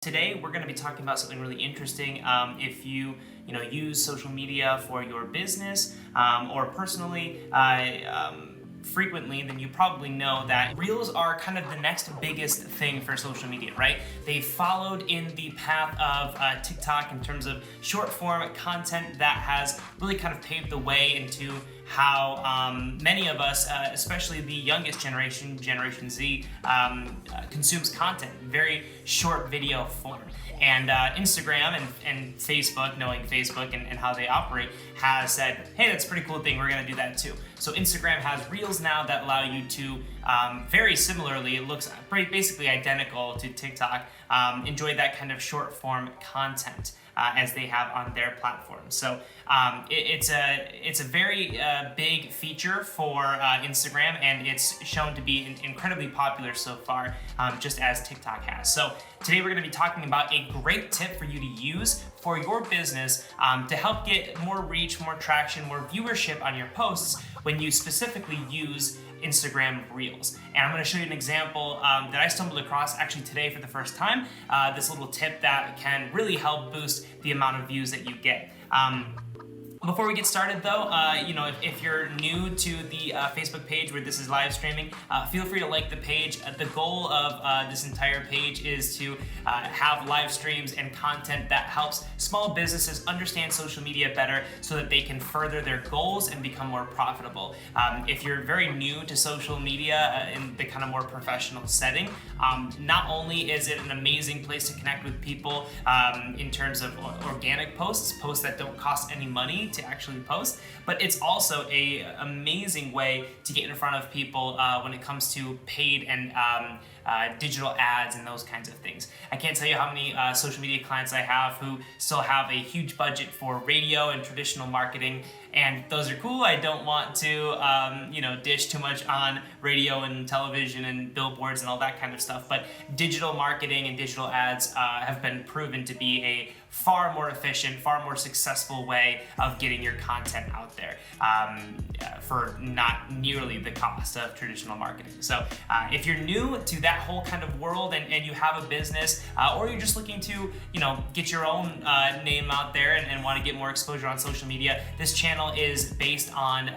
Today we're going to be talking about something really interesting. If you use social media for your business or personally frequently, then you probably know that Reels are kind of the next biggest thing for social media, right? They followed in the path of TikTok in terms of short form content that has really kind of paved the way into how many of us, especially the youngest generation, Generation Z, consumes content, very short video form. And Instagram and Facebook, knowing Facebook and how they operate, has said, hey, that's a pretty cool thing, we're gonna do that too. So Instagram has Reels now that allow you to, very similarly, it looks basically identical to TikTok, enjoy that kind of short form content. As they have on their platform. So it's a very big feature for Instagram, and it's shown to be incredibly popular so far, just as TikTok has. So today we're going to be talking about a great tip for you to use for your business to help get more reach, more traction, more viewership on your posts when you specifically use Instagram Reels. And I'm going to show you an example that I stumbled across actually today for the first time, this little tip that can really help boost the amount of views that you get. Before we get started though, if you're new to the Facebook page where this is live streaming, feel free to like the page. The goal of this entire page is to have live streams and content that helps small businesses understand social media better so that they can further their goals and become more profitable. If you're very new to social media in the kind of more professional setting, not only is it an amazing place to connect with people in terms of organic posts that don't cost any money to actually post, but it's also a amazing way to get in front of people when it comes to paid and digital ads and those kinds of things. I can't tell you how many social media clients I have who still have a huge budget for radio and traditional marketing, and those are cool. I don't want to dish too much on radio and television and billboards and all that kind of stuff, but digital marketing and digital ads have been proven to be a far more efficient, far more successful way of getting your content out there for not nearly the cost of traditional marketing. So if you're new to that whole kind of world and you have a business or you're just looking to get your own name out there and want to get more exposure on social media, this channel is based on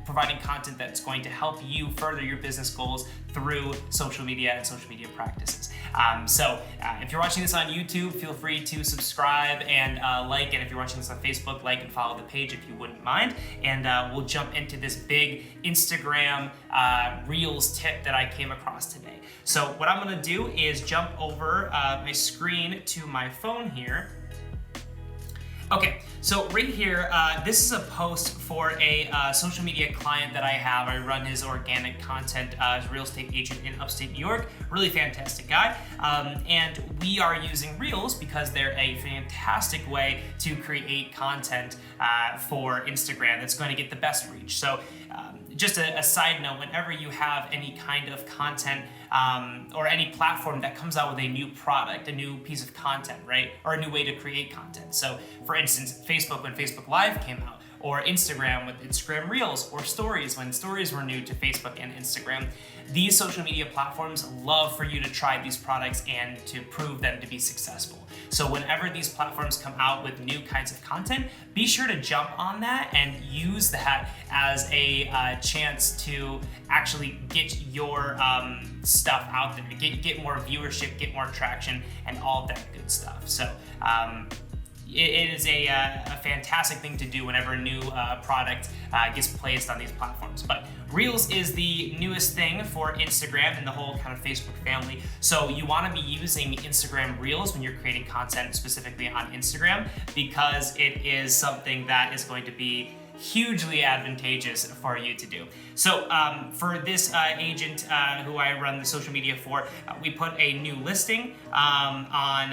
providing content that's going to help you further your business goals through social media and social media practices. So if you're watching this on YouTube, feel free to subscribe and like, and if you're watching this on Facebook, like and follow the page if you wouldn't mind, and we'll jump into this big Instagram Reels tip that I came across today. So what I'm gonna do is jump over my screen to my phone here. Okay, so right here, this is a post for a social media client that I have. I run his organic content as a real estate agent in upstate New York. Really fantastic guy. And we are using Reels because they're a fantastic way to create content for Instagram that's going to get the best reach. So just a side note, whenever you have any kind of content or any platform that comes out with a new product, a new piece of content, right? Or a new way to create content. So for instance, Facebook, when Facebook Live came out, or Instagram with Instagram Reels, or Stories when Stories were new to Facebook and Instagram. These social media platforms love for you to try these products and to prove them to be successful. So whenever these platforms come out with new kinds of content, be sure to jump on that and use that as a chance to actually get your stuff out there, get more viewership, get more traction, and all of that good stuff. So it is a fantastic thing to do whenever a new product gets placed on these platforms. But Reels is the newest thing for Instagram and the whole kind of Facebook family. So you want to be using Instagram Reels when you're creating content specifically on Instagram, because it is something that is going to be hugely advantageous for you to do. So for this agent who I run the social media for, we put a new listing on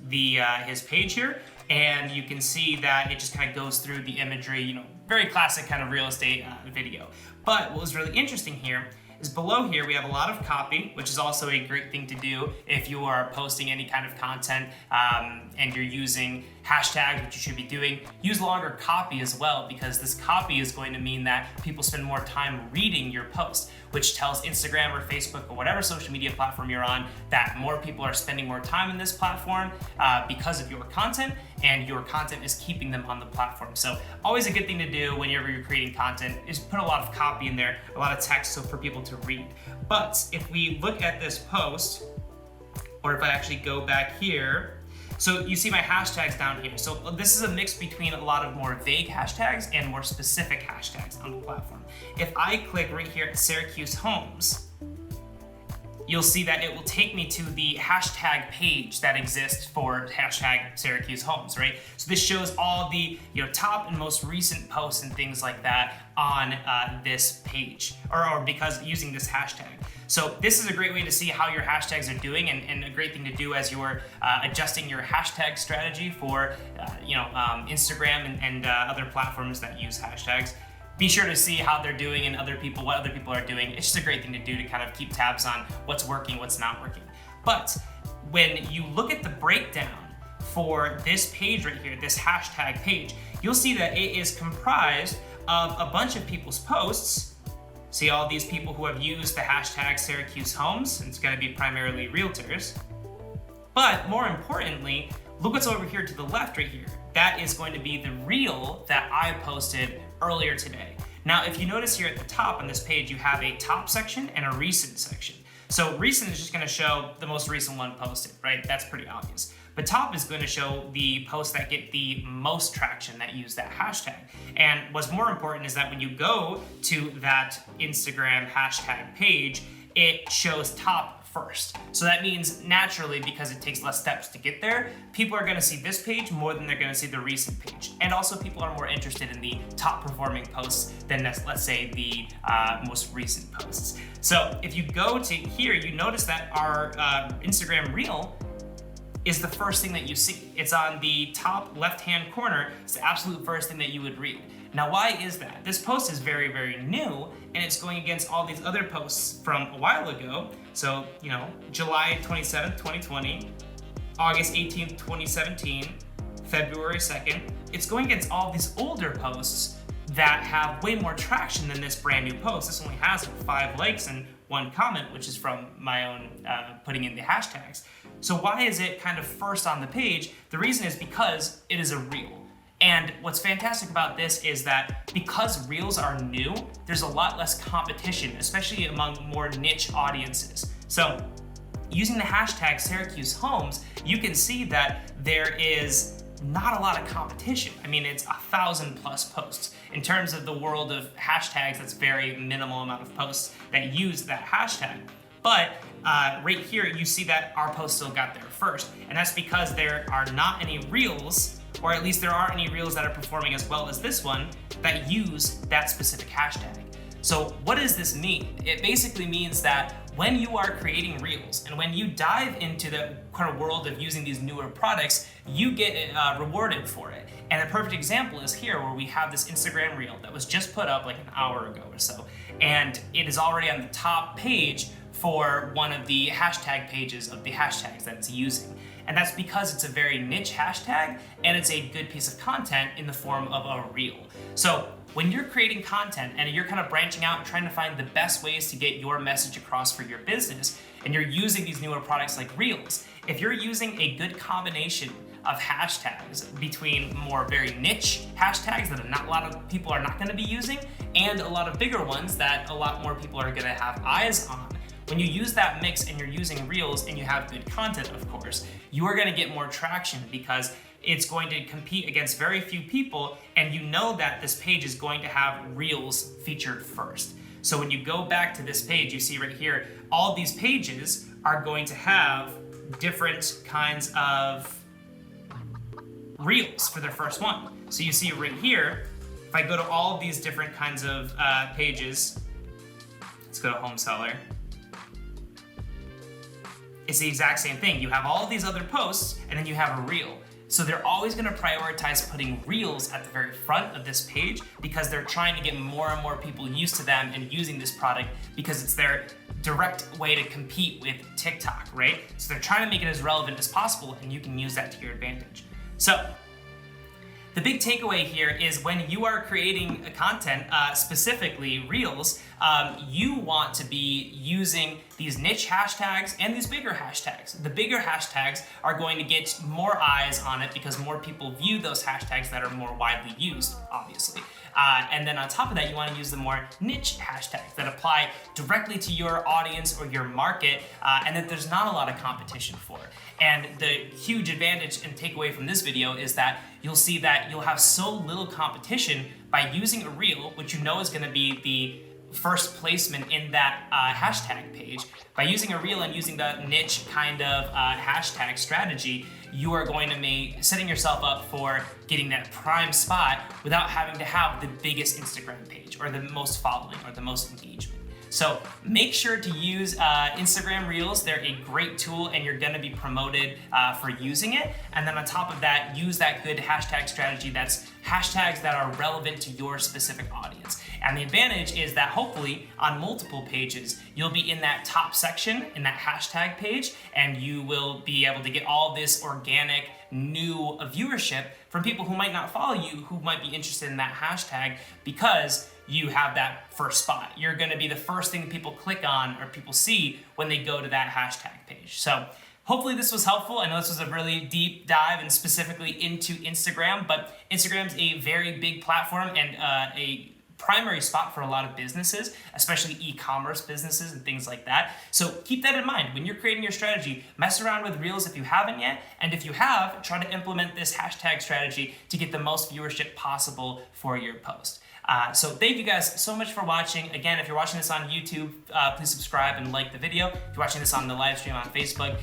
his page here, and you can see that it just kind of goes through the imagery, very classic kind of real estate video. But what was really interesting here is below here we have a lot of copy, which is also a great thing to do if you are posting any kind of content and you're using hashtags, which you should be doing. Use longer copy as well, because this copy is going to mean that people spend more time reading your post, which tells Instagram or Facebook or whatever social media platform you're on that more people are spending more time in this platform because of your content, and your content is keeping them on the platform. So always a good thing to do whenever you're creating content is put a lot of copy in there, a lot of text so for people to read. But if we look at this post, or if I actually go back here, so you see my hashtags down here. So this is a mix between a lot of more vague hashtags and more specific hashtags on the platform. If I click right here at Syracuse Homes, you'll see that it will take me to the hashtag page that exists for hashtag Syracuse Homes, right? So this shows all the top and most recent posts and things like that on this page, or because using this hashtag. So this is a great way to see how your hashtags are doing, and a great thing to do as you're adjusting your hashtag strategy for Instagram and other platforms that use hashtags. Be sure to see how they're doing and what other people are doing. It's just a great thing to do to kind of keep tabs on what's working, what's not working. But when you look at the breakdown for this page right here, this hashtag page, you'll see that it is comprised of a bunch of people's posts. See all these people who have used the hashtag Syracuse Homes, and it's gonna be primarily realtors. But more importantly, look what's over here to the left right here. That is going to be the reel that I posted earlier today. Now, if you notice here at the top on this page, you have a top section and a recent section. So recent is just gonna show the most recent one posted, right? That's pretty obvious. But top is going to show the posts that get the most traction that use that hashtag. And what's more important is that when you go to that Instagram hashtag page, it shows top first. So that means naturally, because it takes less steps to get there, people are going to see this page more than they're going to see the recent page. And also people are more interested in the top performing posts than, let's say, the most recent posts. So if you go to here, you notice that our Instagram reel is the first thing that you see. It's on the top left-hand corner. It's the absolute first thing that you would read. Now, why is that? This post is very, very new, and it's going against all these other posts from a while ago. So, July 27th, 2020, August 18th, 2017, February 2nd. It's going against all these older posts that have way more traction than this brand new post. This only has 5 likes and 1 comment, which is from my own putting in the hashtags. So why is it kind of first on the page? The reason is because it is a reel. And what's fantastic about this is that because reels are new, there's a lot less competition, especially among more niche audiences. So using the hashtag Syracuse Homes, you can see that there is not a lot of competition. I mean, it's 1,000+ posts. In terms of the world of hashtags, that's very minimal amount of posts that use that hashtag. But right here, you see that our post still got there first. And that's because there are not any reels, or at least there aren't any reels that are performing as well as this one that use that specific hashtag. So what does this mean? It basically means that when you are creating reels and when you dive into the kind of world of using these newer products, you get rewarded for it. And a perfect example is here, where we have this Instagram reel that was just put up like an hour ago or so. And it is already on the top page for one of the hashtag pages of the hashtags that it's using. And that's because it's a very niche hashtag and it's a good piece of content in the form of a reel. So when you're creating content and you're kind of branching out and trying to find the best ways to get your message across for your business, and you're using these newer products like reels, if you're using a good combination of hashtags between more very niche hashtags that not a lot of people are not going to be using, and a lot of bigger ones that a lot more people are going to have eyes on, when you use that mix and you're using reels and you have good content, of course, you are going to get more traction because it's going to compete against very few people, and you know that this page is going to have reels featured first. So when you go back to this page, you see right here, all these pages are going to have different kinds of reels for their first one. So you see right here, if I go to all of these different kinds of pages, let's go to home seller. It's the exact same thing. You have all of these other posts, and then you have a reel. So they're always gonna prioritize putting Reels at the very front of this page because they're trying to get more and more people used to them and using this product because it's their direct way to compete with TikTok, right? So they're trying to make it as relevant as possible, and you can use that to your advantage. So the big takeaway here is when you are creating a content, specifically Reels, you want to be using these niche hashtags and these bigger hashtags. The bigger hashtags are going to get more eyes on it because more people view those hashtags that are more widely used, obviously. And then on top of that, you want to use the more niche hashtags that apply directly to your audience or your market, and that there's not a lot of competition for. And the huge advantage and takeaway from this video is that you'll see that you'll have so little competition by using a reel, which you know is going to be the first placement in that hashtag page. By using a reel and using the niche kind of hashtag strategy, you are going to be setting yourself up for getting that prime spot without having to have the biggest Instagram page or the most following or the most engagement. So make sure to use Instagram Reels. They're a great tool and you're gonna be promoted for using it. And then on top of that, use that good hashtag strategy that's hashtags that are relevant to your specific audience. And the advantage is that hopefully on multiple pages, you'll be in that top section, in that hashtag page, and you will be able to get all this organic new viewership from people who might not follow you, who might be interested in that hashtag because you have that first spot. You're gonna be the first thing people click on or people see when they go to that hashtag page. So hopefully this was helpful. I know this was a really deep dive and specifically into Instagram, but Instagram's a very big platform and a primary spot for a lot of businesses, especially e-commerce businesses and things like that. So keep that in mind. When you're creating your strategy, mess around with Reels if you haven't yet, and if you have, try to implement this hashtag strategy to get the most viewership possible for your post. So thank you guys so much for watching. Again, if you're watching this on YouTube, please subscribe and like the video. If you're watching this on the live stream on Facebook,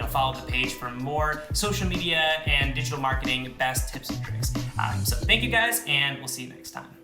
follow the page for more social media and digital marketing best tips and tricks. So thank you guys, and we'll see you next time.